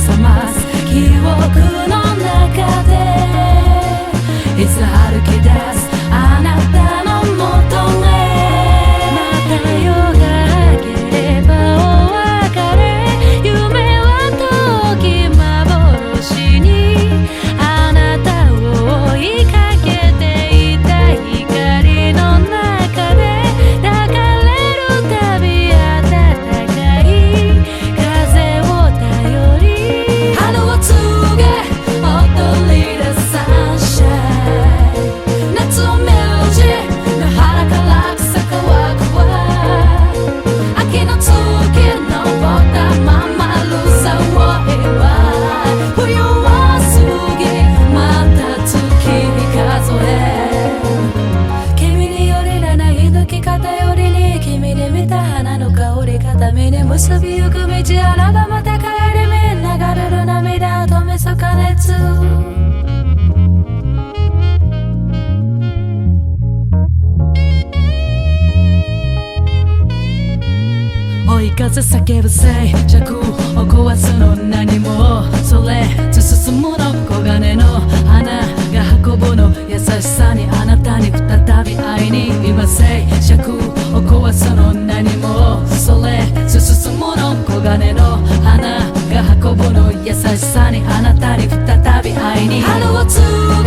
覚ます記憶の中でいつ歩き出すあなたのもとへまた夜が明ければお別れ夢は遠き幻にあなたを追いかけていた光の中で抱かれるたび暖かい風を頼り春を告げ踊り出すサンシャイン夏を見るじ野原から草乾くわ秋の月登ったままるさを祝い冬は過ぎまた月日数え君によりらない抜き方よりに君で見た花の香り片目に結びゆく道あらばまた帰り目流れる涙止めそか熱追い風叫ぶ静寂を壊すの何もそれ進むの黄金の花が運ぶの優しさにあなたに再び会いに今静寂を壊すの何もそれ進むの黄金の花が運ぶの優しさにあなたに再び会いに春を告